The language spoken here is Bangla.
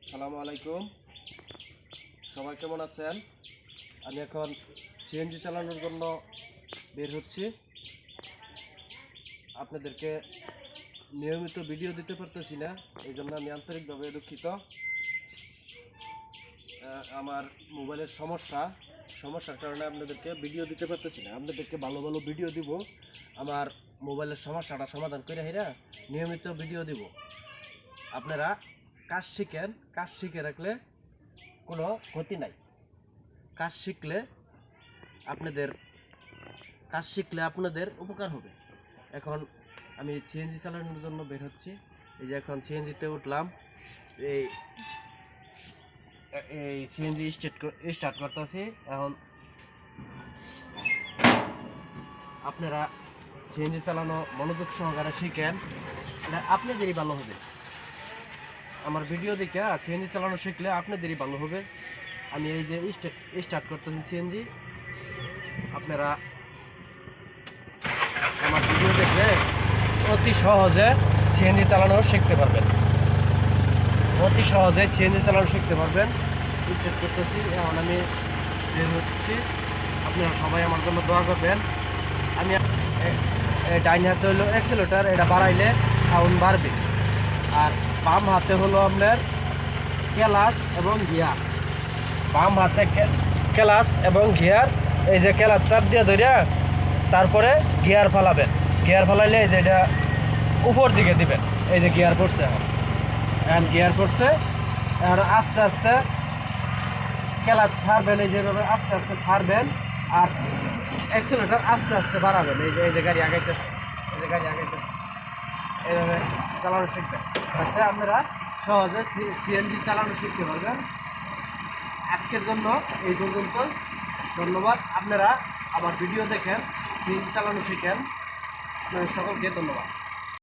আসসালামু আলাইকুম। সবাই কেমন আছেন? আমি এখন সিএনজি চালানোর জন্য বের হচ্ছি। আপনাদেরকে নিয়মিত ভিডিও দিতে পারতেছি না, এই জন্য আমি আন্তরিকভাবে দুঃখিত। আমার মোবাইলের সমস্যার কারণে আপনাদেরকে ভিডিও দিতে পারতেছি না। আপনাদেরকে ভালো ভালো ভিডিও দিব, আমার মোবাইলের সমস্যাটা সমাধান করে হেরা নিয়মিত ভিডিও দিব। আপনারা কাজ শিখে রাখলে কোনো ক্ষতি নাই। কাজ শিখলে আপনাদের উপকার হবে। এখন আমি সিএনজি চালানোর জন্য বের হচ্ছি। এই যে এখন সিএনজিতে উঠলাম। এই এই সিএনজি স্টার্ট করতেছি। এখন আপনারা সিএনজি চালানো মনোযোগ সহকারে শিখেন, এটা আপনাদেরই ভালো হবে। আমার ভিডিও দেখে সিএনজি চালানো শিখলে আপনাদেরই ভালো হবে। আমি এই যে স্টার্ট করতেছি সিএনজি। আপনারা আমার ভিডিও দেখলে অতি সহজে সিএনজি চালানো শিখতে পারবেন। স্টার্ট করতেছি, এখন আমি বের হচ্ছি। আপনারা সবাই আমার জন্য দোয়া করবেন। আমি ডাইন হাতে হলো অ্যাক্সেলেটর, এটা বাড়াইলে সাউন্ড বাড়বে। আর বাম হাতে হলো আপনার ক্লাচ এবং গিয়ার। বাম হাতে ক্লাচ এবং গিয়ার। এই যে ক্লাচ চাপ দিয়ে ধরিয়া তারপরে গিয়ার ফালাবেন। গিয়ার ফালাইলে এই যে এটা উপর দিকে দিবেন। এই যে গিয়ার পড়ছে, এখন গিয়ার পড়ছে। এখন আস্তে আস্তে ক্লাচ ছাড়বেন, এই যেভাবে আস্তে আস্তে ছাড়বেন। আর অ্যাক্সেলেটর আস্তে আস্তে বাড়াবেন। এই যে গাড়ি আগাইতেছে, এইভাবে চালানো শিখবেন, যাতে আপনারা সহজে সিএনজি চালানো শিখতে পারবেন। আজকের জন্য এই পর্যন্ত। ধন্যবাদ। আপনারা আমার ভিডিও দেখেন, সিএনজি চালানো শিখেন। আপনাদের সকলকে ধন্যবাদ।